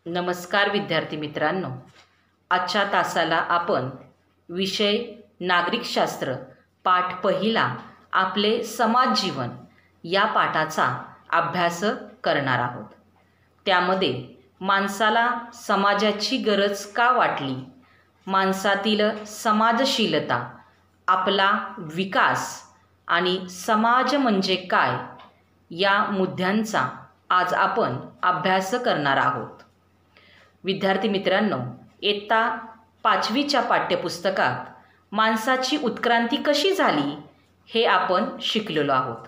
नमस्कार विद्यार्थी मित्रांनो, आजच्या तासाला आपण विषय नागरिकशास्त्र पाठ पहिला आपले समाज जीवन या पाठाचा अभ्यास करणार आहोत। त्यामध्ये माणसाला समाजाची गरज का वाटली, माणसातील समाजशीलता, आपला विकास आणि समाज म्हणजे काय या मुद्द्यांचा आज आपण अभ्यास करणार आहोत। विद्यार्थी मित्रांनो, इयत्ता 5वीच्या पाठ्यपुस्तकात माणसाची उत्क्रांती कशी झाली हे आपण शिकलेलो आहोत।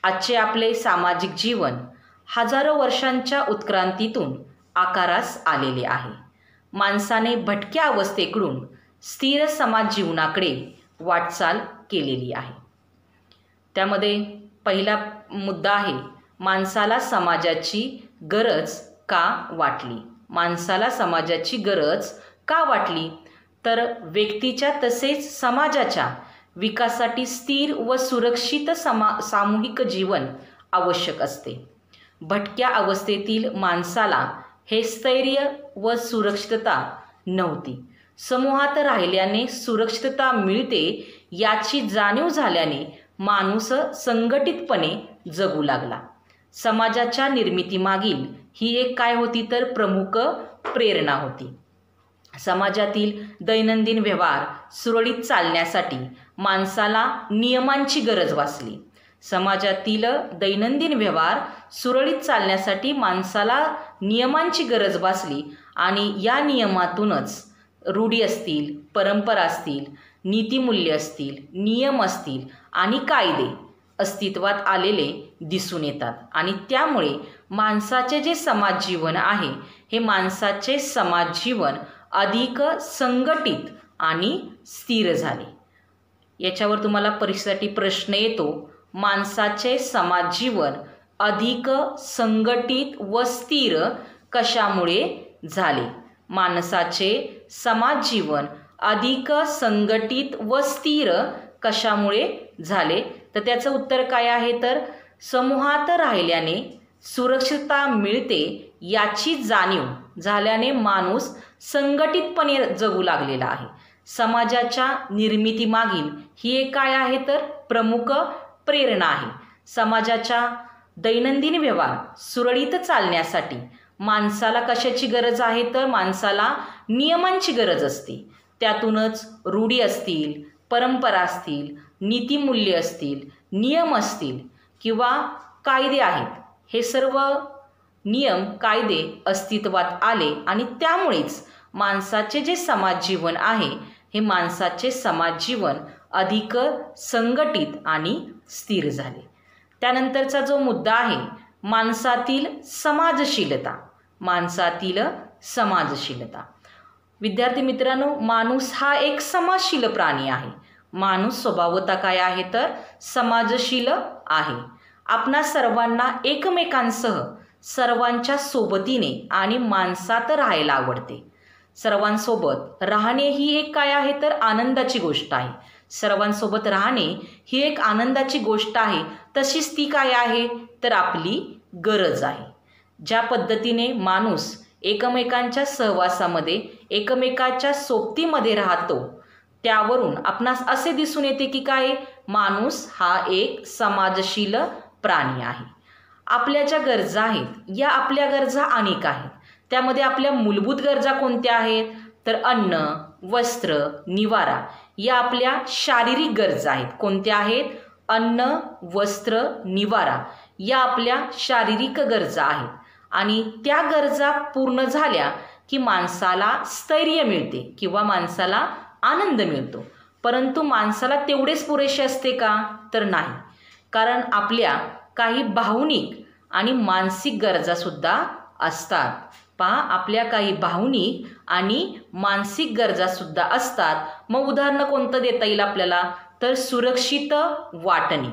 आजचे आपले सामाजिक जीवन हजारो वर्षांच्या उत्क्रांतीतून आकारास आलेले आहे। माणसाने भटक्या अवस्थेकडून स्थिर समाज जीवनाकडे वाटचाल केलेली आहे। त्यामध्ये पहिला मुद्दा आहे, माणसाला समाजाची गरज का वाटली। माणसाला समाजाची गरज का वाटली तर व्यक्तीच्या तसेच समाजाच्या विकासासाठी स्थिर व सुरक्षित सामूहिक जीवन आवश्यक असते। भटक्या अवस्थेतील माणसाला हे स्थैर्य व सुरक्षितता नव्हती। समूहात राहिल्याने सुरक्षितता मिळते याची जाणीव झाल्याने माणूस संघटितपणे जगू लागला। समाजाच्या निर्मितीमागील ही एक काय होती तर प्रमुख प्रेरणा होती। समाजातील दैनंदिन व्यवहार सुरळीत चालण्यासाठी माणसाला नियमांची गरज भासली। समाजातील दैनंदिन व्यवहार सुरळीत चालण्यासाठी माणसाला नियमांची गरज भासली आणि या नियमातूनच रूढी असतील, परंपरा असतील, नीतिमूल्य असतील, नियम असतील आणि कायदे अस्तित्वात आलेले दिसून येतात आणि त्यामुळे माणसाचे जे समाज जीवन आहे हे माणसाचे समाज जीवन अधिक संघटित आणि स्थिर झाले। याच्यावर तुम्हाला परीक्षेसाठी प्रश्न येतो, माणसाचे समाज जीवन अधिक संघटित व स्थिर कशामुळे झाले। माणसाचे समाज जीवन अधिक संघटित व स्थिर कशामुळे झाले तर त्याचं उत्तर काय आहे तर समूहात राहिल्याने सुरक्षितता मिळते याची जाणीव झाल्याने माणूस संघटितपणे जगू लागलेला आहे। समाजाच्या निर्मितीमागील ही एक काय आहे तर प्रमुख प्रेरणा आहे। समाजाच्या दैनंदिन व्यवहार सुरळीत चालण्यासाठी माणसाला कशाची गरज आहे तर माणसाला नियमांची गरज असते। त्यातूनच रूढी असतील, परंपरा असतील, नीतिमूल्य असतील, नियम असतील किंवा कायदे आहेत, हे सर्व नियम कायदे अस्तित्वात आले आणि त्यामुळेच माणसाचे जे समाज जीवन आहे हे माणसाचे समाज जीवन अधिक संघटित आणि स्थिर झाले। त्यानंतरचा जो मुद्दा आहे, माणसातील समाजशीलता। माणसातील समाजशीलता। विद्यार्थी मित्रांनो, माणूस हा एक समाजशील प्राणी आहे। माणूस स्वभावतः काय आहे तर समाजशील आहे। आपणा सर्वांना एकमेकांसह सर्वांच्या सोबतीने आणि माणसात राहायला आवडते। सर्वांसोबत राहणे ही एक काय आहे तर आनंदाची गोष्ट आहे। सर्वांसोबत राहणे ही एक आनंदाची गोष्ट आहे, तशीच ती काय आहे तर आपली गरज आहे। ज्या पद्धतीने माणूस एकमेकांच्या सहवासामध्ये एकमेकाच्या सोबतीमध्ये राहतो त्यावरून आपणास असे दिसून येते की काय, माणूस हा एक समाजशील प्राणी आहे। आपल्या ज्या गरजा आहेत या आपल्या गरजा अनेक आहेत। त्यामध्ये आपल्या मूलभूत गरजा कोणत्या आहेत तर अन्न, वस्त्र, निवारा या आपल्या शारीरिक गरजा आहेत। कोणत्या आहेत? अन्न, वस्त्र, निवारा या आपल्या शारीरिक गरजा आहेत आणि त्या गरजा पूर्ण झाल्या की माणसाला स्थैर्य मिळते किंवा माणसाला आनंद मिळतो। परंतु माणसाला तेवढेच पुरेसे असते का तर नाही, कारण आपल्या काही भावनिक आणि मानसिक गरजा सुद्धा असतात। पहा, आपल्या काही भावनिक आणि मानसिक गरजा सुद्धा असतात। मग उदाहरण कोणतं देता येईल आपल्याला तर सुरक्षित वाटणे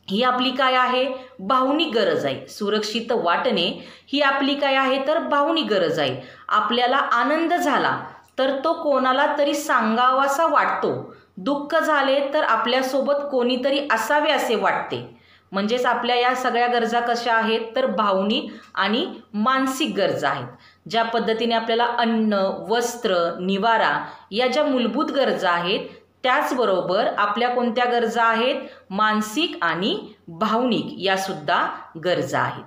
ही आपली काय आहे भावनिक गरज आहे। सुरक्षित वाटणे ही आपली काय आहे तर भावनिक गरज आहे। आपल्याला आनंद झाला तर तो कोणाला तरी सांगावासा वाटतो, दुःख झाले तर आपल्यासोबत कोणीतरी असावे असे वाटते। म्हणजेच आपल्या या सगळ्या गरजा कशा आहेत तर भावनिक आणि मानसिक गरजा आहेत. ज्या पद्धतीने आपल्याला अन्न, वस्त्र, निवारा या ज्या मूलभूत गरजा आहेत, त्याचबरोबर आपल्या कोणत्या गरजा आहेत, मानसिक आणि भावनिक या सुद्धा गरजा आहेत.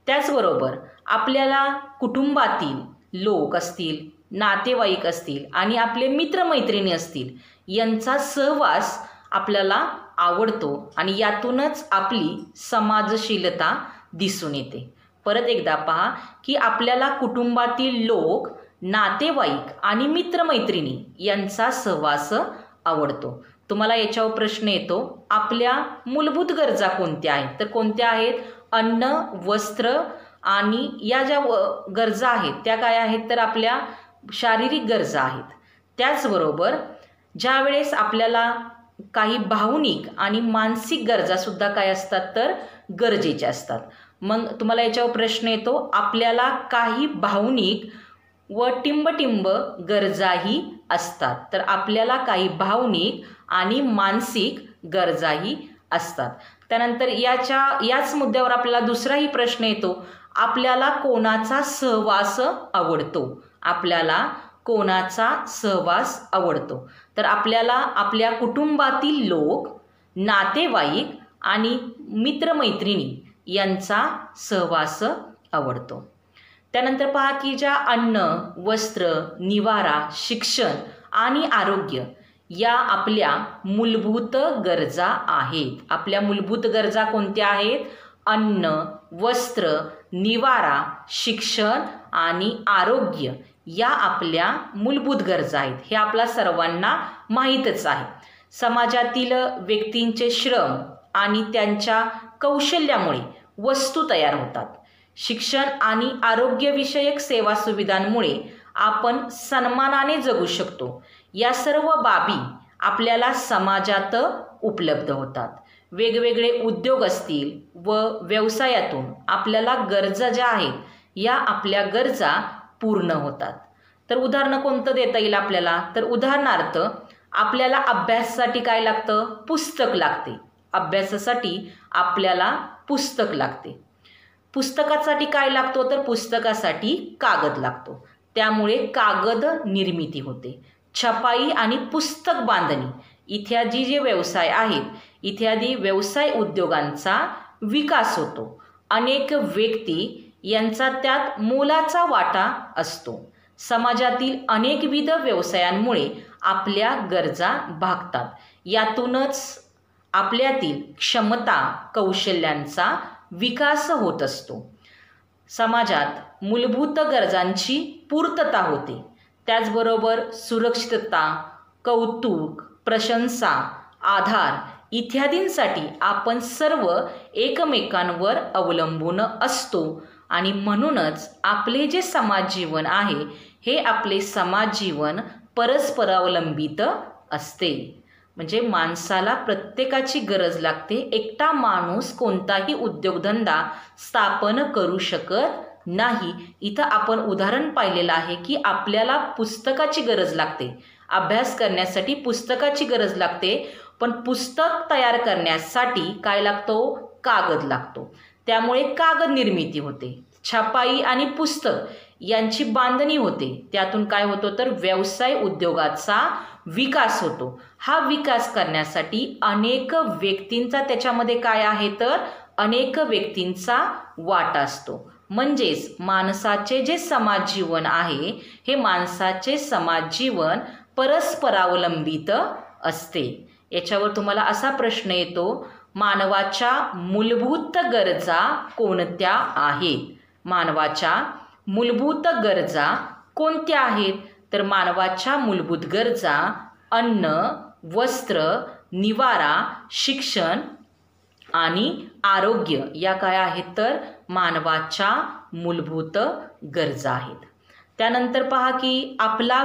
त्याचबरोबर आपल्याला कुटुंबातील लोक असतील, नातेवाईक असतील आणि आपले मित्रमैत्रिणी असतील यांचा सहवास आपल्याला आवडतो आणि यातूनच आपली समाजशीलता दिसून येते. परत एकदा पहा की आपल्याला कुटुंबातील लोक, नातेवाईक आणि मित्रमैत्रिणी यांचा सहवास आवडतो. तुम्हाला याच्यावर प्रश्न येतो, आपल्या मूलभूत गरजा कोणत्या आहेत तर कोणत्या आहेत, अन्न, वस्त्र आणि या ज्या गरजा आहेत त्या काय आहेत तर आपल्या शारीरिक गरजा आहेत. त्याचबरोबर ज्या वेळेस आपल्याला काही भावनिक आणि मानसिक गरजा सुद्धा काय असतात तर गरजेच्या असतात. मग तुम्हाला याच्यावर प्रश्न येतो, आपल्याला काही भावनिक व टिंबटिंब गरजाही असतात. तर आपल्याला काही भावनिक आणि मानसिक गरजाही असतात. त्यानंतर याच मुद्द्यावर आपल्याला दुसराही प्रश्न येतो, आपल्याला कोणाचा सहवास आवडतो. आपल्याला कोणाचा सहवास आवडतो तर आपल्याला आपल्या कुटुंबातील लोक, नातेवाईक आणि मित्रमैत्रिणी यांचा सहवास आवडतो. त्यानंतर पहा की ज्या अन्न, वस्त्र, निवारा, शिक्षण आणि आरोग्य या आपल्या मूलभूत गरजा आहेत. आपल्या मूलभूत गरजा कोणत्या आहेत, अन्न, वस्त्र, निवारा, शिक्षण आणि आरोग्य या आपल्या मूलभूत गरजा आहेत. हे आपल्या सर्वांना माहीतच आहे. समाजातील व्यक्तींचे श्रम आणि त्यांच्या कौशल्यामुळे वस्तू तयार होतात. शिक्षण आणि आरोग्यविषयक सेवा सुविधांमुळे आपण सन्मानाने जगू शकतो. या सर्व बाबी आपल्याला समाजात उपलब्ध होतात. वेगवेगळे उद्योग असतील व व्यवसायातून आपल्याला गरजा ज्या आहेत या आपल्या गरजा पूर्ण होतात. तर उदाहरण कोणतं देता येईल आपल्याला तर उदाहरणार्थ आपल्याला अभ्यासासाठी काय लागतं, पुस्तक लागते. अभ्यासासाठी आपल्याला पुस्तक लागते. पुस्तकासाठी काय लागतो तर पुस्तकासाठी कागद लागतो. त्यामुळे कागद निर्मिती होते. छपाई आणि पुस्तक बांधणी इत्यादी जे व्यवसाय आहेत, इत्यादी व्यवसाय उद्योगांचा विकास होतो. अनेक व्यक्ती यांचा त्यात मोलाचा वाटा असतो. समाजातील अनेकविध व्यवसायांमुळे आपल्या गरजा भागतात. यातूनच आपल्यातील क्षमता, कौशल्यांचा विकास होत असतो. समाजात मूलभूत गरजांची पूर्तता होते. त्याचबरोबर सुरक्षितता, कौतुक, प्रशंसा, आधार इत्यादींसाठी आपण सर्व एकमेकांवर अवलंबून असतो आणि म्हणूनच आपले जे समाज जीवन आहे हे आपले समाज जीवन परस्परावलंबित असते. म्हणजे माणसाला प्रत्येकाची गरज लागते. एकटा माणूस कोणताही उद्योगधंदा स्थापन करू शकत नाही. इथं आपण उदाहरण पाहिलेलं आहे की आपल्याला पुस्तकाची गरज लागते. अभ्यास करण्यासाठी पुस्तकाची गरज लागते. पण पुस्तक तयार करण्यासाठी काय लागतो, कागद लागतो. त्यामुळे कागद निर्मिती होते. छपाई आणि पुस्तक यांची बांधणी होते. त्यातून काय होतो तर व्यवसाय उद्योगाचा विकास होतो. हा विकास करण्यासाठी अनेक व्यक्तींचा त्याच्यामध्ये काय आहे तर अनेक व्यक्तींचा वाटा असतो. म्हणजेच माणसाचे जे समाज जीवन आहे हे माणसाचे समाज जीवन परस्परावलंबित असते. याच्यावर तुम्हाला असा प्रश्न येतो, मानवाच्या मूलभूत गरजा कोणत्या आहेत. मानवाच्या मूलभूत गरजा कोणत्या आहेत तर मानवाच्या मूलभूत गरजा अन्न, वस्त्र, निवारा, शिक्षण आणि आरोग्य या काय आहेत तर मानवाच्या मूलभूत गरजा आहेत. त्यानंतर पहा की आपला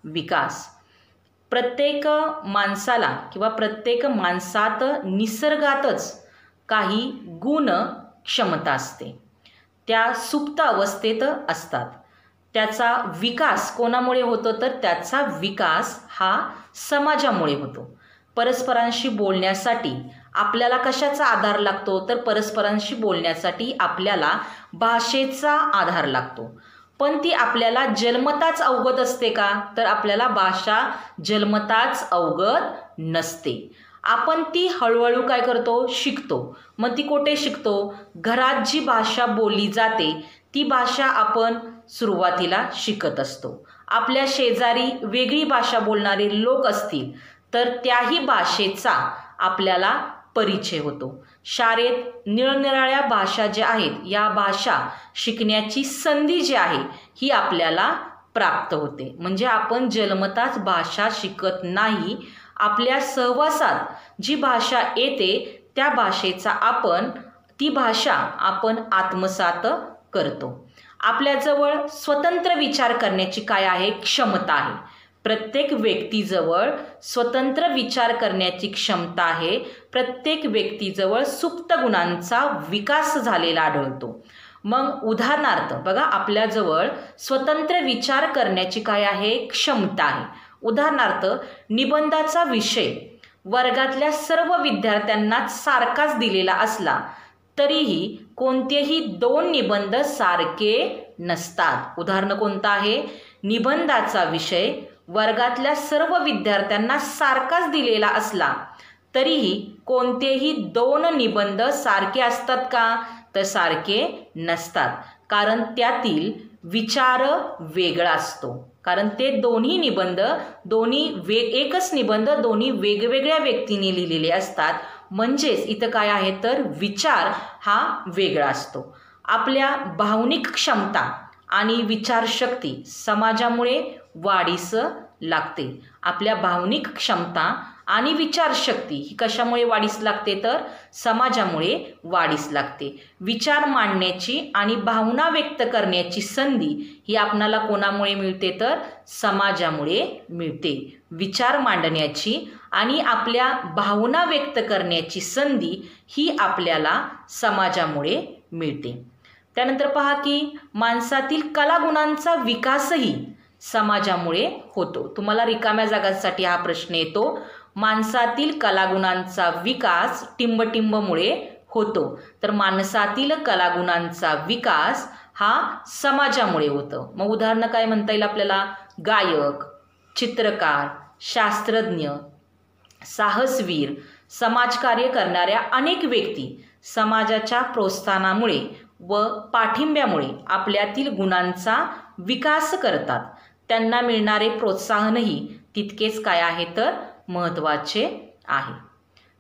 विकास प्रत्येक माणसाला किंवा प्रत्येक माणसात निसर्गातच काही गुण क्षमता असते. त्या सुप्त अवस्थेत असतात. त्याचा विकास कोणामुळे होतो तर त्याचा विकास हा समाजामुळे होतो. परस्परांशी बोलण्यासाठी आपल्याला कशाचा आधार लागतो तर परस्परांशी बोलण्यासाठी आपल्याला भाषेचा आधार लागतो. पण ती आपल्याला जन्मताच अवगत असते का तर आपल्याला भाषा जन्मताच अवगत नसते. आपण ती हळूहळू काय करतो शिकतो. मग ती कुठे शिकतो? घरात जी भाषा बोलली जाते ती भाषा आपण सुरुवातीला शिकत असतो. आपल्या शेजारी वेगळी भाषा बोलणारे लोक असतील तर त्याही भाषेचा आपल्याला परिचय होतो. शाळेत निरनिराळ्या भाषा ज्या आहेत या भाषा शिकण्याची संधी जी आहे ही आपल्याला प्राप्त होते. म्हणजे आपण जन्मताच भाषा शिकत नाही. आपल्या सहवासात जी भाषा येते त्या भाषेचा ती भाषा आपण आत्मसात करतो. आपल्याजवळ स्वतंत्र विचार करण्याची काय आहे क्षमता आहे. प्रत्येक व्यक्तीजवळ स्वतंत्र विचार करण्याची क्षमता आहे. प्रत्येक व्यक्तीजवळ सुप्त गुणांचा विकास झालेला आढळतो. मग उदाहरणार्थ बघा आपल्याजवळ स्वतंत्र विचार करण्याची काय आहे क्षमता आहे. उदाहरणार्थ निबंधाचा विषय वर्गातल्या सर्व विद्यार्थ्यांना सारखाच दिलेला असला तरीही कोणतेही 2 निबंध सारखे नसतात. उदाहरण कोणतं आहे? निबंधाचा विषय वर्गातल्या सर्व विद्यार्थ्यांना सारखाच दिलेला असला तरीही कोणतेही 2 निबंध सारखे असतात का तर सारखे नसतात. कारण त्यातील विचार वेगळा असतो. कारण ते दोन्ही निबंध एकच निबंध दोन्ही वेगवेगळ्या व्यक्तीने लिहिलेले असतात. म्हणजेच इथं काय आहे तर विचार हा वेगळा असतो. आपल्या भावनिक क्षमता आणि विचारशक्ती समाजामुळे वाढीस लागते. आपल्या भावनिक क्षमता आणि विचारशक्ती ही कशामुळे वाढीस लागते तर समाजामुळे वाढीस लागते. विचार मांडण्याची आणि भावना व्यक्त करण्याची संधी ही आपणाला कोणामुळे मिळते तर समाजामुळे मिळते. विचार मांडण्याची आणि आपल्या भावना व्यक्त करण्याची संधी ही आपल्याला समाजामुळे मिळते. त्यानंतर पहा की माणसातील कलागुणांचा विकासही समाजामुळे होतो. तुम्हाला रिकाम्या जागांसाठी हा प्रश्न येतो. माणसातील कलागुणांचा विकास टिंबटिंबमुळे होतो. तर माणसातील कलागुणांचा विकास हा समाजामुळे होतो. मग उदाहरण काय म्हणता येईल आपल्याला? गायक, चित्रकार, शास्त्रज्ञ, साहसवीर, समाजकार्य करणाऱ्या अनेक व्यक्ती समाजाच्या प्रोत्साहनामुळे व पाठिंब्यामुळे आपल्यातील गुणांचा विकास करतात. त्यांना मिळणारे प्रोत्साहनही तितकेच काय आहे तर महत्त्वाचे आहे.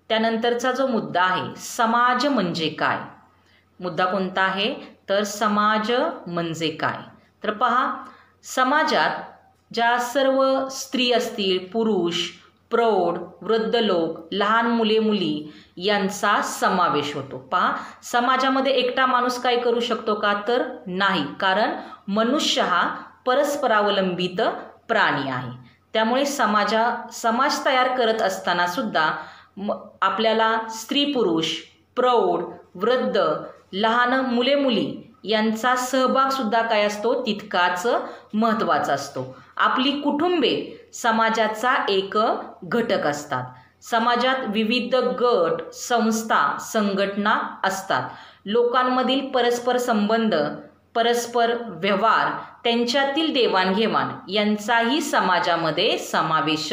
त्यानंतरचा जो मुद्दा आहे समाज म्हणजे काय. मुद्दा कोणता आहे तर समाज म्हणजे काय. तर पहा समाजात ज्या सर्व स्त्री असतील, पुरुष, प्रौढ, वृद्ध लोक, लहान मुले मुली यांचा समावेश होतो. पहा समाजामध्ये एकटा माणूस काय करू शकतो का तर नाही. कारण मनुष्य हा परस्परावलंबित प्राणी आहे. त्यामुळे समाज तयार करत असताना सुद्धा आपल्याला स्त्री पुरुष, प्रौढ, वृद्ध, लहान मुले मुली यांचा सहभाग सुद्धा काय असतो तितकाच महत्त्वाचा असतो. आपली कुटुंबे समाजाचा एक घटक असतात. समाजात विविध गट, संस्था, संघटना असतात. लोकांमधील परस्पर संबंध, परस्पर व्यवहार, त्यांच्यातील देवाणघेवाण यांचाही समाजामध्ये समावेश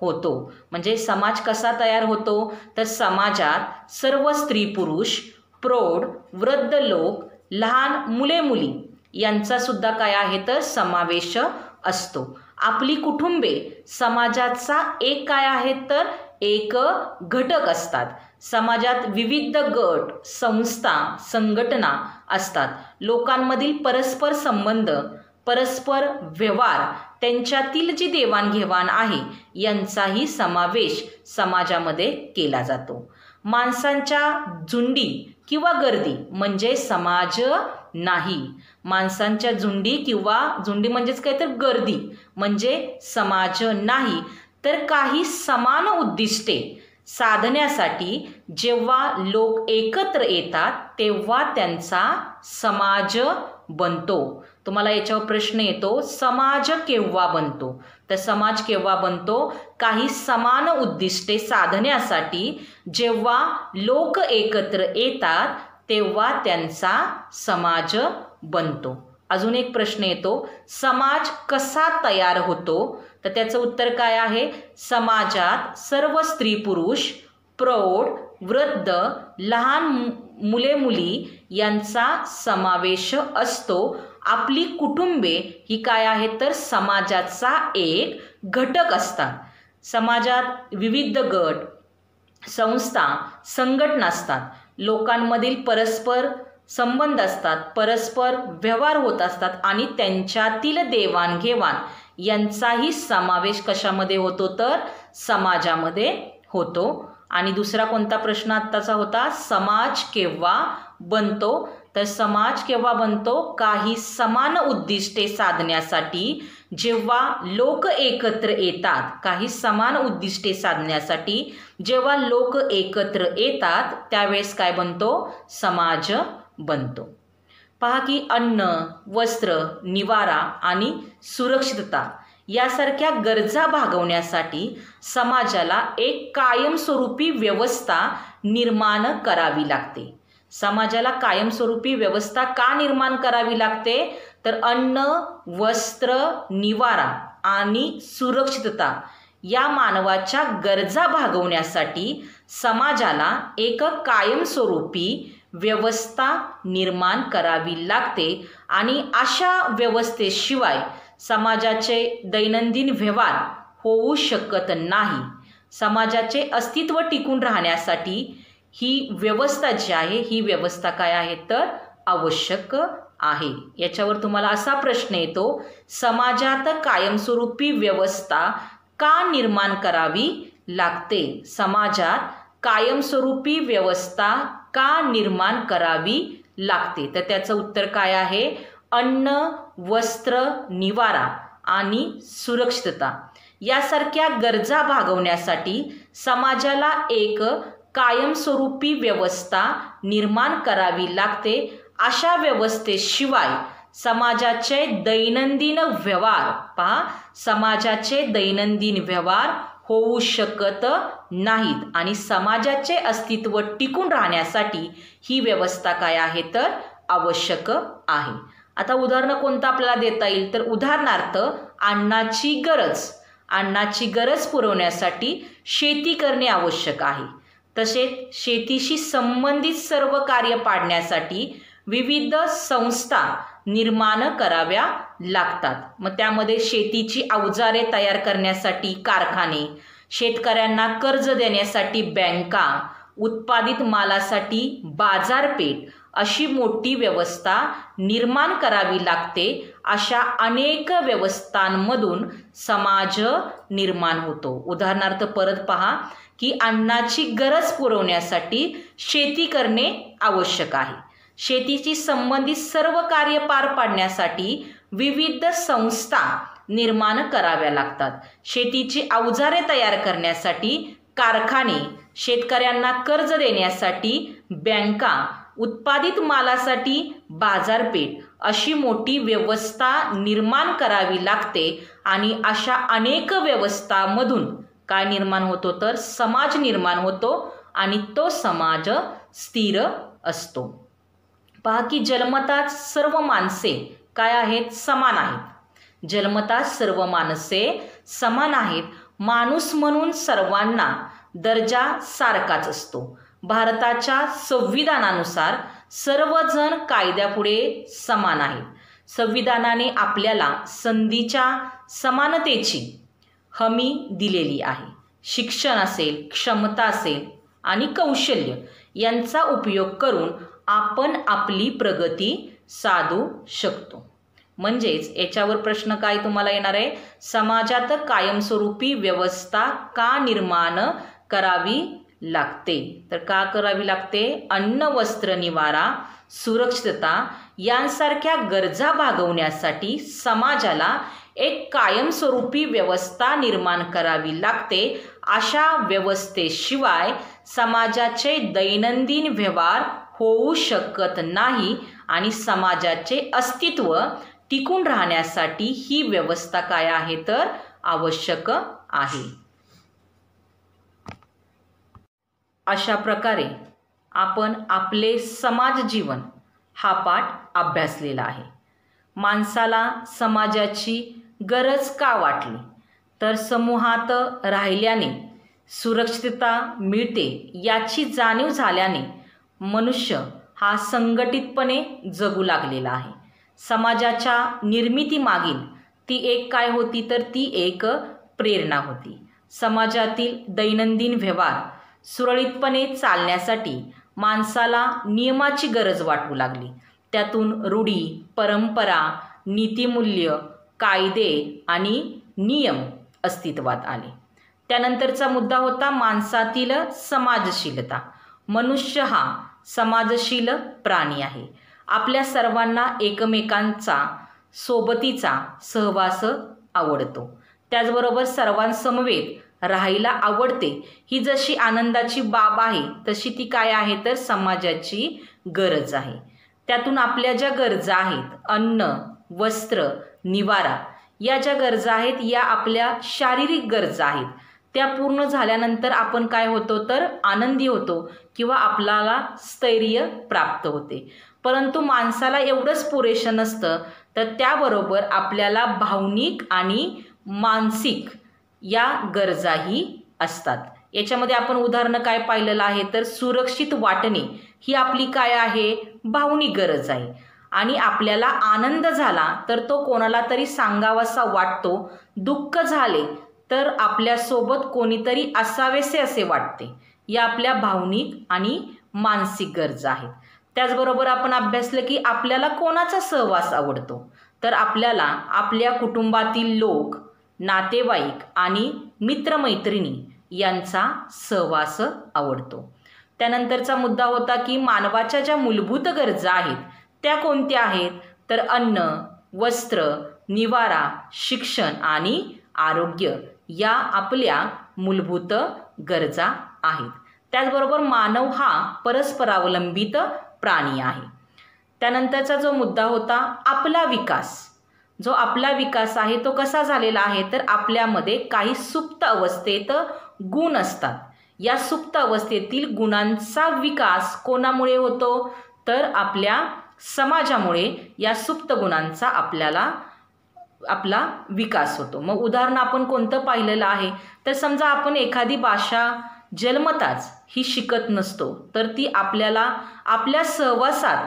होतो. म्हणजे समाज कसा तयार होतो तर समाजात सर्व स्त्री पुरुष, प्रौढ, वृद्ध लोक, लहान मुले मुली यांचा सुद्धा काय आहे तर समावेश असतो. आपली कुटुंबे समाजाचा एक काय आहे तर एक घटक असतात. समाजात विविध गट, संस्था, संघटना असतात. लोकांमधील परस्पर संबंध, परस्पर व्यवहार, त्यांच्यातील जी देवाणघेवाण आहे यांचाही समावेश समाजामध्ये केला जातो. माणसांच्या झुंडी किंवा गर्दी म्हणजे समाज नाही. माणसांच्या झुंडी म्हणजेच काय तर गर्दी म्हणजे समाज नाही. तर काही समान उद्दिष्टे साधण्यासाठी जेव्हा लोक एकत्र येतात तेव्हा त्यांचा समाज बनतो. तुम्हाला याच्यावर प्रश्न येतो, समाज केव्हा बनतो? तर समाज केव्हा बनतो? काही समान उद्दिष्टे साधण्यासाठी जेव्हा लोक एकत्र येतात तेव्हा त्यांचा समाज बनतो. अजून एक प्रश्न येतो, समाज कसा तयार होतो? तर त्याचं उत्तर काय आहे? समाजात सर्व स्त्री पुरुष, प्रौढ, वृद्ध, लहान मुले मुली यांचा समावेश असतो. आपली कुटुंबे ही काय आहेत? तर समाजाचा एक घटक असतात. समाजात विविध गट, संस्था, संघटना असतात. लोकांमधील परस्पर संबंध असतात, परस्पर व्यवहार होत असतात आणि त्यांच्यातील देवाणघेवाण यांचाही समावेश कशामध्ये होतो? तर समाजामध्ये होतो. आणि दुसरा कोणता प्रश्न आत्ताचा होता? समाज केव्हा बनतो? तर समाज केव्हा बनतो? काही समान उद्दिष्टे साधण्यासाठी जेव्हा लोक एकत्र येतात. काही समान उद्दिष्टे साधण्यासाठी जेव्हा लोक एकत्र येतात त्यावेळेस काय बनतो? समाज बनतो. पहा की अन्न, वस्त्र, निवारा आणि सुरक्षितता यासारख्या गरजा भागवण्यासाठी समाजाला एक कायमस्वरूपी व्यवस्था निर्माण करावी लागते. समाजाला कायमस्वरूपी व्यवस्था का निर्माण करावी लागते? तर अन्न, वस्त्र, निवारा आणि सुरक्षितता या मानवाच्या गरजा भागवण्यासाठी समाजाला एक कायमस्वरूपी व्यवस्था निर्माण करावी लागते आणि अशा व्यवस्थेशिवाय समाजाचे दैनंदिन व्यवहार होऊ शकत नाही. समाजाचे अस्तित्व टिकून राहण्यासाठी ही व्यवस्था जी आहे ही व्यवस्था काय आहे? तर आवश्यक आहे. याच्यावर तुम्हाला असा प्रश्न येतो, समाजात कायमस्वरूपी व्यवस्था का निर्माण करावी लागते? समाजात कायमस्वरूपी व्यवस्था का निर्माण करावी लागते? तर त्याचं उत्तर काय आहे? अन्न, वस्त्र, निवारा आणि सुरक्षितता यासारख्या गरजा भागवण्यासाठी समाजाला एक कायमस्वरूपी व्यवस्था निर्माण करावी लागते. अशा व्यवस्थेशिवाय समाजाचे दैनंदिन व्यवहार, पहा, समाजाचे दैनंदिन व्यवहार होऊ शकत नाहीत आणि समाजाचे अस्तित्व टिकून राहण्यासाठी ही व्यवस्था काय आहे? तर आवश्यक आहे. आता उदाहरण कोणतं आपल्याला देता येईल? तर उदाहरणार्थ अन्नाची गरज. अन्नाची गरज पुरवण्यासाठी शेती करणे आवश्यक आहे. तसेच शेतीशी संबंधित सर्व कार्य पाडण्यासाठी विविध संस्था निर्माण कराव्या लागतात. मग त्यामध्ये शेतीची अवजारे तयार करण्यासाठी कारखाने, शेतकऱ्यांना कर्ज देण्यासाठी बँका, उत्पादित मालासाठी बाजारपेठ अशी मोठी व्यवस्था निर्माण करावी लागते. अशा अनेक व्यवस्थांमधून समाज निर्माण होतो. उदाहरणार्थ परत पहा की अन्नाची गरज पुरवण्यासाठी शेती करणे आवश्यक आहे. शेतीशी संबंधित सर्व कार्य पार पाडण्यासाठी विविध संस्था निर्माण कराव्या लागतात. शेतीची अवजारे तयार करण्यासाठी कारखाने, शेतकऱ्यांना कर्ज देण्यासाठी बँका, उत्पादित मालासाठी बाजारपेठ अशी मोठी व्यवस्था निर्माण करावी लागते आणि अशा अनेक व्यवस्थांमधून काय निर्माण होतो? तर समाज निर्माण होतो आणि तो समाज स्थिर असतो. पहा की जन्मतःच सर्व माणसे काय आहेत? समान आहेत. जन्मतः सर्व माणसे समान आहेत. माणूस म्हणून सर्वांना दर्जा सारखाच असतो. भारताच्या संविधानानुसार सर्वजण कायद्यापुढे समान आहेत. संविधानाने आपल्याला संधीच्या समानतेची हमी दिलेली आहे. शिक्षण असेल, क्षमता असेल आणि कौशल्य यांचा उपयोग करून आपण आपली प्रगती साधू शकतो. म्हणजेच याच्यावर प्रश्न काय तुम्हाला येणार आहे? समाजात कायमस्वरूपी व्यवस्था का निर्माण करावी लागते? तर का करावी लागते? अन्न, वस्त्र, निवारा, सुरक्षितता यांसारख्या गरजा भागवण्यासाठी समाजाला एक कायमस्वरूपी व्यवस्था निर्माण करावी लागते. अशा व्यवस्थेशिवाय समाजाचे दैनंदिन व्यवहार होऊ शकत नाही आणि समाजाचे अस्तित्व टिकून राहण्यासाठी ही व्यवस्था काय आहे तर आवश्यक आहे. अशा प्रकारे आपण आपले समाज जीवन हा पाठ अभ्यासलेला आहे. माणसाला समाजाची गरज का वाटली तर समूहात राहिल्याने सुरक्षितता मिळते याची जाणीव झाल्याने मनुष्य हा संघटितपणे जगू लागलेला आहे. समाजाच्या निर्मितीमागील ती एक काय होती तर ती एक प्रेरणा होती. समाजातील दैनंदिन व्यवहार सुरळीतपणे चालण्यासाठी माणसाला नियमाची गरज वाटू लागली. त्यातून रूढी, परंपरा, नीतिमूल्य, कायदे आणि नियम अस्तित्वात आले. त्यानंतरचा मुद्दा होता माणसातील समाजशीलता. मनुष्य हा समाजशील प्राणी आहे. आपल्या सर्वांना एकमेकांचा सोबतीचा सहवास आवडतो. त्याचबरोबर सर्वांसमवेत राहायला आवडते. ही जशी आनंदाची बाब आहे तशी ती काय आहे तर समाजाची गरज आहे. त्यातून आपल्या ज्या गरजा आहेत, अन्न, वस्त्र, निवारा या ज्या गरजा आहेत या आपल्या शारीरिक गरजा आहेत. त्या पूर्ण झाल्यानंतर आपण काय होतो तर आनंदी होतो किंवा आपल्याला स्थैर्य प्राप्त होते. परंतु माणसाला एवढंच पुरेसं नसतं तर त्याबरोबर आपल्याला भावनिक आणि मानसिक या गरजाही असतात. याच्यामध्ये आपण उदाहरणं काय पाहिलेलं आहे तर सुरक्षित वाटणे ही आपली काय आहे भावनिक गरज आहे. आणि आपल्याला आनंद झाला तर तो कोणाला तरी सांगावासा वाटतो. दुःख झाले तर आपल्यासोबत कोणीतरी असावेसे असे वाटते. या आपल्या भावनिक आणि मानसिक गरजा आहेत. त्याचबरोबर आपण अभ्यासलं की आपल्याला कोणाचा सहवास आवडतो तर आपल्याला आपल्या कुटुंबातील लोक, नातेवाईक आणि मित्रमैत्रिणी यांचा सहवास आवडतो. त्यानंतरचा मुद्दा होता की मानवाच्या ज्या मूलभूत गरजा आहेत त्या कोणत्या आहेत तर अन्न, वस्त्र, निवारा, शिक्षण आणि आरोग्य या आपल्या मूलभूत गरजा आहेत. त्याचबरोबर मानव हा परस्परावलंबित प्राणी आहे. त्यानंतरचा जो मुद्दा होता आपला विकास. जो आपला विकास आहे तो कसा झालेला आहे तर आपल्यामध्ये काही सुप्त अवस्थेत गुण असतात. या सुप्त अवस्थेतील गुणांचा विकास कोणामुळे होतो तर आपल्या समाजामुळे या सुप्त गुणांचा आपला विकास होतो. मग उदाहरण आपण कोणतं पाहिलेलं आहे तर समजा आपण एखादी भाषा जन्मताच ही शिकत नसतो तर ती आपल्याला आपल्या सहवासात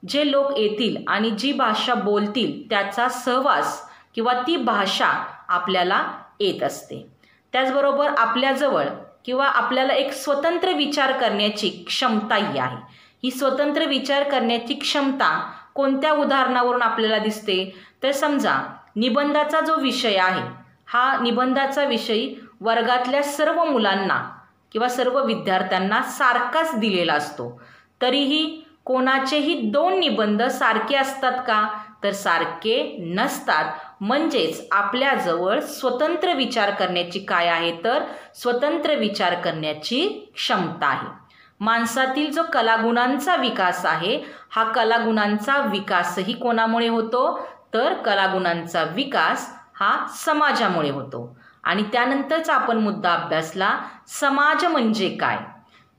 जे लोक येतील आणि जी भाषा बोलतील त्याचा सहवास किंवा ती भाषा आपल्याला येत असते. त्याचबरोबर आपल्याजवळ किंवा आपल्याला एक स्वतंत्र विचार करण्याची क्षमताही आहे. ही स्वतंत्र विचार करण्याची क्षमता कोणत्या उदाहरणावरून आपल्याला दिसते तर समजा निबंधाचा जो विषय आहे हा निबंधाचा विषय वर्गातल्या सर्व मुलांना किंवा सर्व विद्यार्थ्यांना सारखाच दिलेला असतो. तरीही कोणाचेही दोन निबंध सारखे असतात का तर सारखे नसतात. म्हणजेच आपल्याजवळ स्वतंत्र विचार करण्याची काय आहे तर स्वतंत्र विचार करण्याची क्षमता आहे. माणसातील जो कलागुणांचा विकास आहे हा कलागुणांचा विकासही कोणामुळे होतो तर कलागुणांचा विकास हा समाजामुळे होतो. आणि त्यानंतरचा आपण मुद्दा अभ्यासला समाज म्हणजे काय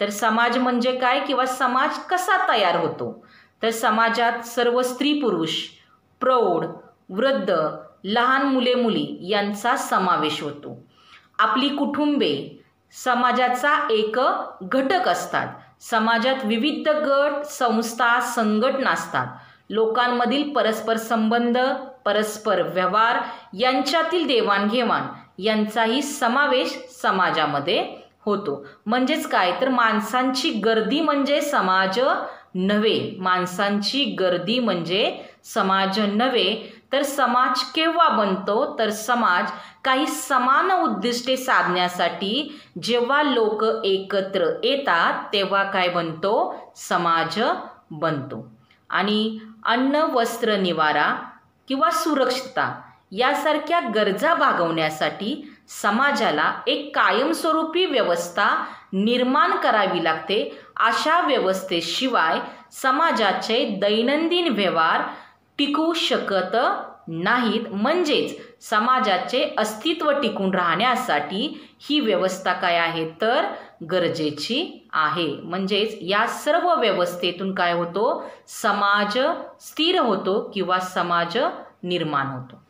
तर समाज म्हणजे काय किंवा समाज कसा तयार होतो तर समाजात सर्व स्त्री पुरुष, प्रौढ, वृद्ध, लहान मुले मुली यांचा समावेश होतो. आपली कुटुंबे समाजाचा एक घटक असतात. समाजात विविध गट, संस्था, संघटना असतात. लोकांमधील परस्पर संबंध, परस्पर व्यवहार यांच्यातील देवाणघेवाण यांचाही समावेश समाजामध्ये होतो. म्हणजेच काय तर माणसांची गर्दी म्हणजे समाज नव्हे. माणसांची गर्दी म्हणजे समाज नव्हे. तर समाज केव्हा बनतो तर समाज काही समान उद्दिष्टे साधण्यासाठी जेव्हा लोक एकत्र येतात तेव्हा काय बनतो समाज बनतो. आणि अन्न, वस्त्र, निवारा किंवा सुरक्षितता यासारख्या गरजा भागवण्यासाठी समाजाला एक कायमस्वरूपी व्यवस्था निर्माण करावी लागते. अशा व्यवस्थेशिवाय समाजाचे दैनंदिन व्यवहार टिकू शकत नाहीत. म्हणजेच समाजाचे अस्तित्व टिकून राहण्यासाठी ही व्यवस्था काय आहे तर गरजेची आहे. म्हणजेच या सर्व व्यवस्थेतून काय होतो, समाज स्थिर होतो किंवा समाज निर्माण होतो.